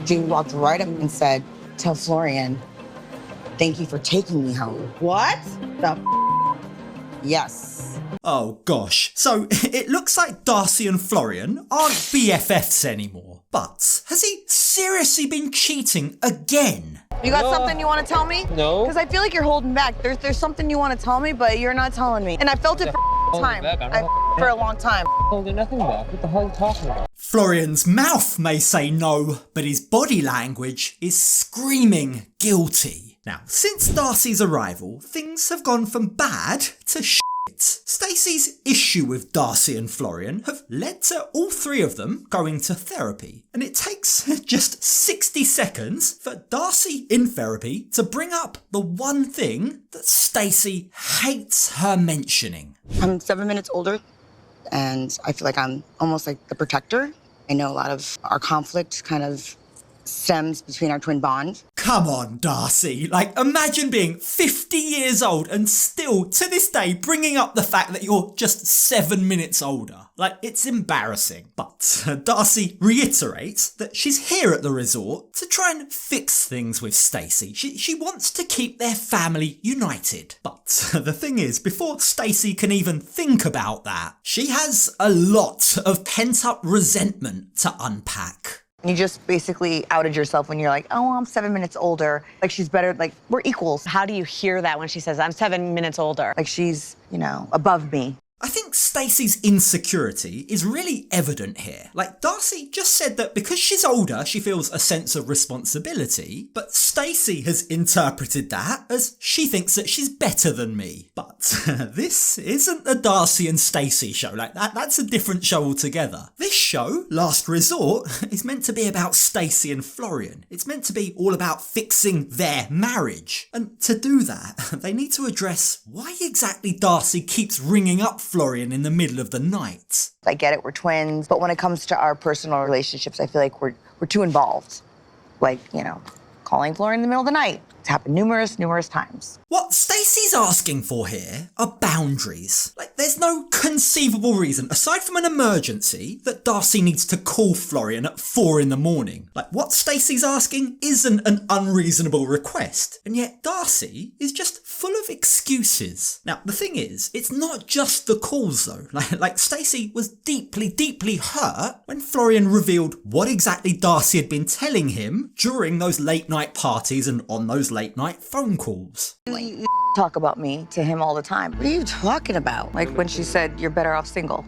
She walked right up and said, "Tell Florian, thank you for taking me home." What? The Yes. Oh gosh, so it looks like Darcey and Florian aren't BFFs anymore. But has he seriously been cheating again? You got something you want to tell me? No. Because I feel like you're holding back. There's something you want to tell me, but you're not telling me. And I felt it for time. For a long time. Holding nothing back. What the hell are you talking about? Florian's mouth may say no, but his body language is screaming guilty. Now, since Darcey's arrival, things have gone from bad to shit. Stacey's issue with Darcey and Florian have led to all three of them going to therapy. And it takes just 60 seconds for Darcey in therapy to bring up the one thing that Stacey hates her mentioning. I'm 7 minutes older, and I feel like I'm almost like the protector. I know a lot of our conflict kind of stems between our twin bond. Come on, Darcey. Like, imagine being 50 years old and still, to this day, bringing up the fact that you're just 7 minutes older. Like, it's embarrassing. But Darcey reiterates that she's here at the resort to try and fix things with Stacey. She wants to keep their family united. But the thing is, before Stacey can even think about that, she has a lot of pent-up resentment to unpack. You just basically outed yourself when you're like, oh, I'm 7 minutes older. Like, she's better, like, we're equals. How do you hear that when she says, I'm 7 minutes older? Like, she's, above me. I think Stacey's insecurity is really evident here. Like, Darcey just said that because she's older, she feels a sense of responsibility, but Stacey has interpreted that as she thinks that she's better than me. But this isn't the Darcey and Stacey show. Like, that's a different show altogether. This show, Last Resort, is meant to be about Stacey and Florian. It's meant to be all about fixing their marriage. And to do that, they need to address why exactly Darcey keeps ringing up Florian in the middle of the night. I get it, we're twins, but when it comes to our personal relationships, I feel like we're too involved. Like, calling Florian in the middle of the night. It's happened numerous times. What Stacey's asking for here are boundaries. Like, there's no conceivable reason, aside from an emergency, that Darcey needs to call Florian at 4 in the morning. Like, what Stacey's asking isn't an unreasonable request, and yet Darcey is just full of excuses. Now, the thing is, it's not just the calls though. Like Stacey was deeply hurt when Florian revealed what exactly Darcey had been telling him during those late night parties and on those late night phone calls. You talk about me to him all the time. What are you talking about? Like when she said, you're better off single.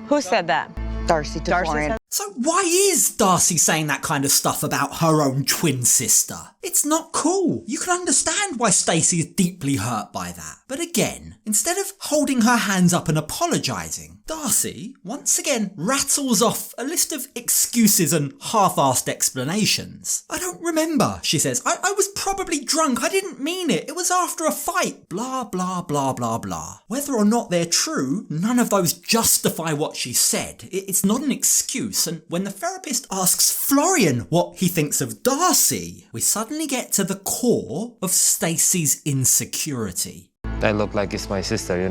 Who said that? Darcey to Florian. So why is Darcey saying that kind of stuff about her own twin sister? It's not cool. You can understand why Stacey is deeply hurt by that. But again, instead of holding her hands up and apologising, Darcey once again rattles off a list of excuses and half-assed explanations. I don't remember, she says. I was probably drunk. I didn't mean it. It was after a fight. Blah, blah, blah, blah, blah. Whether or not they're true, none of those justify what she said. It's not an excuse. And when the therapist asks Florian what he thinks of Darcey, we suddenly get to the core of Stacey's insecurity. I look like it's my sister, You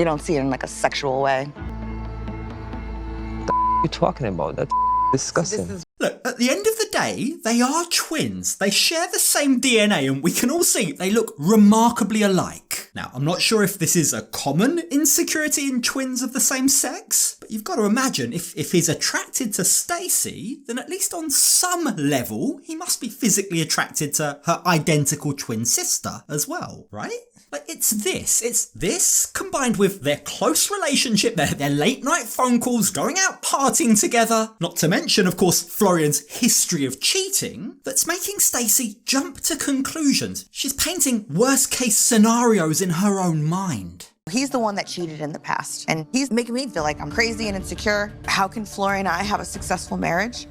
don't see it in like a sexual way. What are you talking about? That's disgusting. Look, at the end of the day, they are twins. They share the same DNA and we can all see they look remarkably alike. Now, I'm not sure if this is a common insecurity in twins of the same sex, but you've got to imagine if he's attracted to Stacey, then at least on some level, he must be physically attracted to her identical twin sister as well, right? Like, it's this combined with their close relationship, their late night phone calls, going out partying together, not to mention, of course, Florian's history of cheating, that's making Stacey jump to conclusions. She's painting worst case scenarios in her own mind. He's the one that cheated in the past, and he's making me feel like I'm crazy and insecure. How can Florian and I have a successful marriage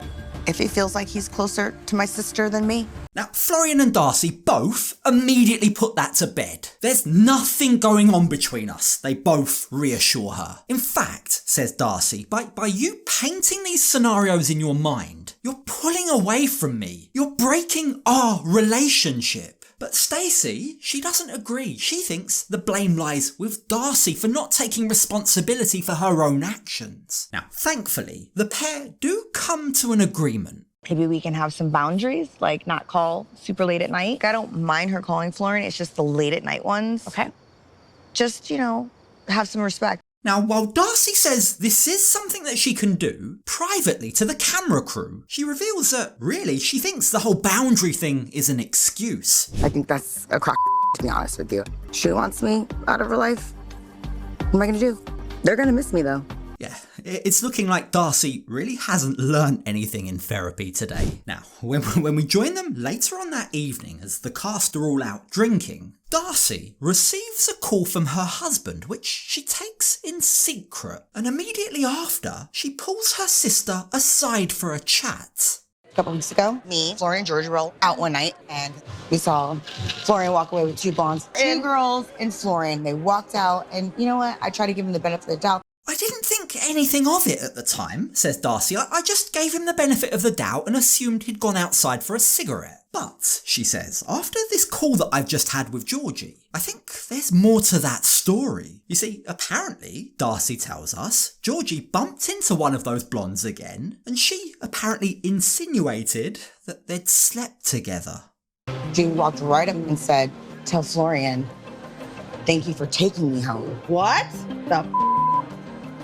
if he feels like he's closer to my sister than me? Now, Florian and Darcey both immediately put that to bed. There's nothing going on between us, they both reassure her. In fact, says Darcey, by you painting these scenarios in your mind, you're pulling away from me. You're breaking our relationship. But Stacey, she doesn't agree. She thinks the blame lies with Darcey for not taking responsibility for her own actions. Now, thankfully, the pair do come to an agreement. Maybe we can have some boundaries, like not call super late at night. I don't mind her calling Florian. It's just the late at night ones. Okay. Just, have some respect. Now, while Darcey says this is something that she can do, privately to the camera crew, she reveals that really she thinks the whole boundary thing is an excuse. I think that's a crock, to be honest with you. She wants me out of her life. What am I gonna do? They're gonna miss me though. Yeah, it's looking like Darcey really hasn't learnt anything in therapy today. Now, when we join them later on that evening as the cast are all out drinking, Darcey receives a call from her husband, which she takes in secret. And immediately after, she pulls her sister aside for a chat. A couple weeks ago, me, Florian, and George were out one night, and we saw Florian walk away with two blondes. Two girls and Florian. They walked out, and you know what? I tried to give him the benefit of the doubt. I didn't think anything of it at the time, says Darcey. I just gave him the benefit of the doubt and assumed he'd gone outside for a cigarette. But, she says, after this call that I've just had with Georgie, I think there's more to that story. You see, apparently, Darcey tells us, Georgie bumped into one of those blondes again, and she apparently insinuated that they'd slept together. She walked right up and said, "Tell Florian, thank you for taking me home." What?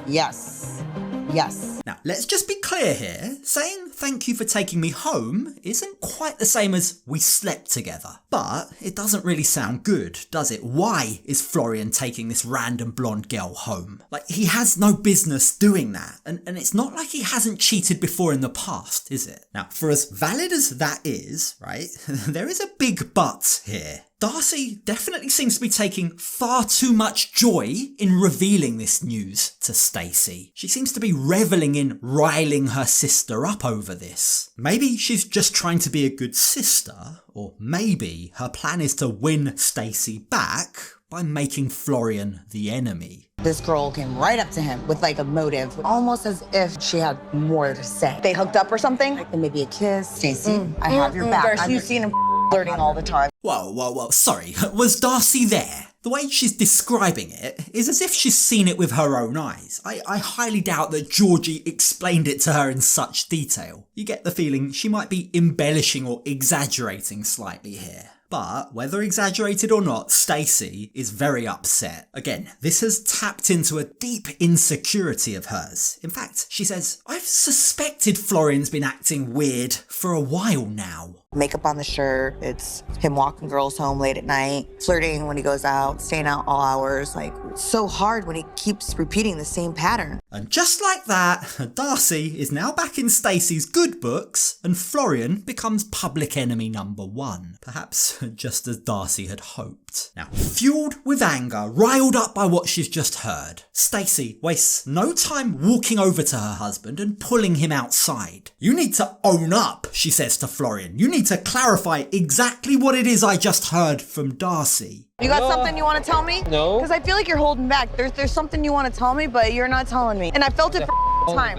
Yes. Yes. Now, let's just be clear here. Saying thank you for taking me home isn't quite the same as we slept together. But it doesn't really sound good, does it? Why is Florian taking this random blonde girl home? Like, he has no business doing that. And it's not like he hasn't cheated before in the past, is it? Now, for as valid as that is, right, there is a big but here. Darcey definitely seems to be taking far too much joy in revealing this news to Stacey. She seems to be reveling in riling her sister up over this. Maybe she's just trying to be a good sister, or maybe her plan is to win Stacey back by making Florian the enemy. This girl came right up to him with like a motive, almost as if she had more to say. They hooked up or something? Like maybe a kiss. Stacey, I have your back. Darcey, you've seen him flirting all the time. Whoa, sorry, was Darcey there? The way she's describing it is as if she's seen it with her own eyes. I highly doubt that Georgie explained it to her in such detail. You get the feeling she might be embellishing or exaggerating slightly here. But whether exaggerated or not, Stacey is very upset. Again, this has tapped into a deep insecurity of hers. In fact, she says, I've suspected Florian's been acting weird for a while now. Makeup on the shirt, it's him walking girls home late at night, flirting when he goes out, staying out all hours. Like, it's so hard when he keeps repeating the same pattern. And just like that, Darcey is now back in Stacey's good books, and Florian becomes public enemy number one. Perhaps just as Darcey had hoped. Now, fueled with anger, riled up by what she's just heard, Stacey wastes no time walking over to her husband and pulling him outside. You need to own up, she says to Florian. You need to clarify exactly what it is I just heard from Darcey. You got something you want to tell me? No. Because I feel like you're holding back. There's something you want to tell me, but you're not telling me. And I felt it for time.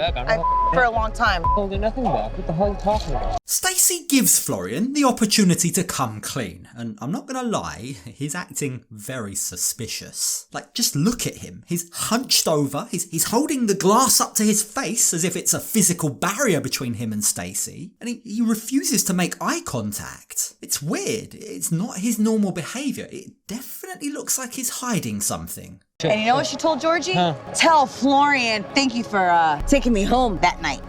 For a long time. Holding nothing back. What the hell are you talking about? Stacey gives Florian the opportunity to come clean, and I'm not gonna lie, he's acting very suspicious. Like, just look at him. He's hunched over, he's holding the glass up to his face as if it's a physical barrier between him and Stacey, and he refuses to make eye contact. It's weird. It's not his normal behaviour. It definitely looks like he's hiding something. And you know what she told Georgie? Huh. Tell Florian, thank you for taking me home that night.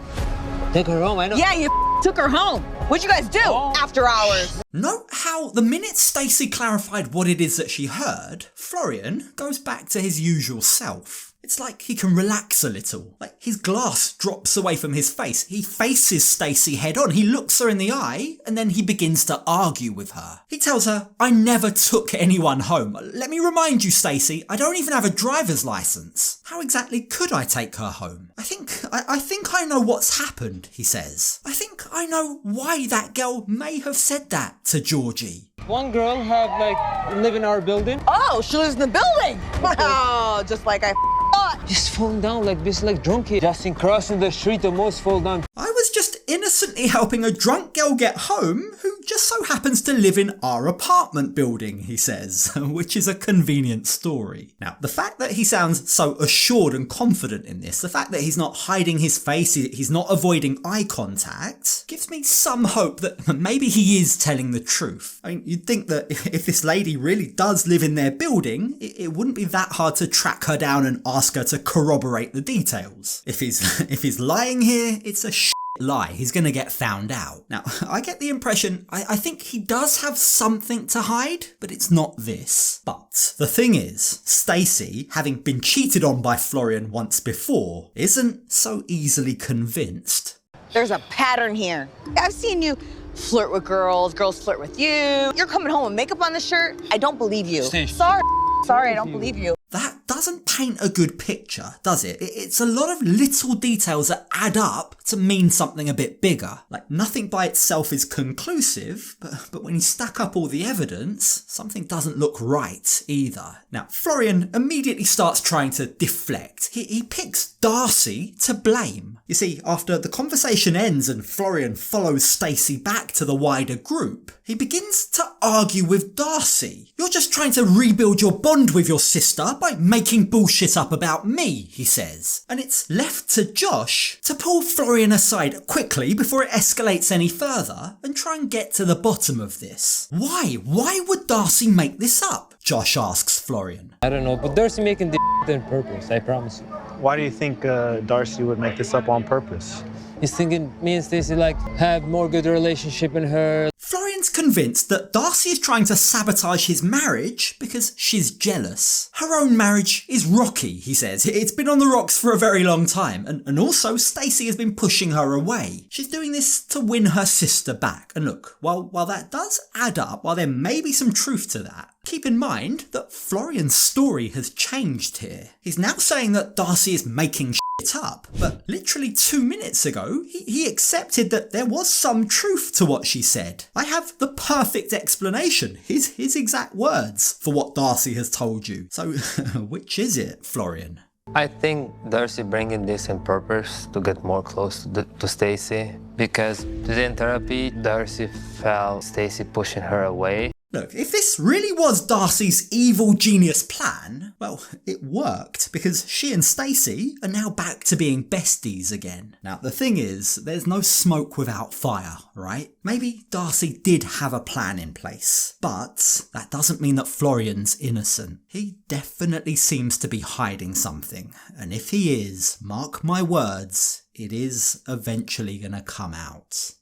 Take her home, I know. Yeah, you took her home. What'd you guys do after hours? Note how the minute Stacey clarified what it is that she heard, Florian goes back to his usual self. It's like he can relax a little. Like, his glass drops away from his face. He faces Stacey head on. He looks her in the eye, and then he begins to argue with her. He tells her, I never took anyone home. Let me remind you, Stacey, I don't even have a driver's license. How exactly could I take her home? I think I know what's happened, he says. I think I know why that girl may have said that to Georgie. One girl live in our building. Oh, she lives in the building. Oh, just like I Just fall down like this, like drunk kid. Just in crossing the street, almost fall down. I was just innocently accidentally helping a drunk girl get home who just so happens to live in our apartment building, he says, which is a convenient story. Now, the fact that he sounds so assured and confident in this, the fact that he's not hiding his face, he's not avoiding eye contact, gives me some hope that maybe he is telling the truth. I mean, you'd think that if this lady really does live in their building, it wouldn't be that hard to track her down and ask her to corroborate the details. If he's lying here, it's a lie. He's gonna get found out. Now, I get the impression, I think he does have something to hide, but it's not this. But the thing is, Stacey, having been cheated on by Florian once before, isn't so easily convinced. There's a pattern here. I've seen you flirt with girls, girls flirt with you. You're coming home with makeup on the shirt. I don't believe you. Sorry, I don't believe you. That doesn't paint a good picture, does it? It's a lot of little details that add up to mean something a bit bigger. Like, nothing by itself is conclusive, but when you stack up all the evidence, something doesn't look right either. Now, Florian immediately starts trying to deflect. He picks Darcey to blame. You see, after the conversation ends and Florian follows Stacey back to the wider group, he begins to argue with Darcey. You're just trying to rebuild your bond with your sister by making bullshit up about me, he says. And it's left to Josh to pull Florian aside quickly before it escalates any further and try and get to the bottom of this. Why? Why would Darcey make this up? Josh asks Florian. I don't know, but Darcey making the on purpose, I promise you. Why do you think Darcey would make this up on purpose? He's thinking me and Stacey have more good relationship in her. Florian's convinced that Darcey is trying to sabotage his marriage because she's jealous. Her own marriage is rocky, he says. It's been on the rocks for a very long time, and also Stacey has been pushing her away. She's doing this to win her sister back. And look, while that does add up, while there may be some truth to that, keep in mind that Florian's story has changed here. He's now saying that Darcey is making it up, but literally 2 minutes ago, he accepted that there was some truth to what she said. I have the perfect explanation, his exact words, for what Darcey has told you. So, which is it, Florian? I think Darcey bringing this on purpose to get more close to Stacey, because today in therapy, Darcey felt Stacey pushing her away. Look, if this really was Darcey's evil genius plan, well, it worked, because she and Stacey are now back to being besties again. Now, the thing is, there's no smoke without fire, right? Maybe Darcey did have a plan in place, but that doesn't mean that Florian's innocent. He definitely seems to be hiding something, and if he is, mark my words, it is eventually gonna come out.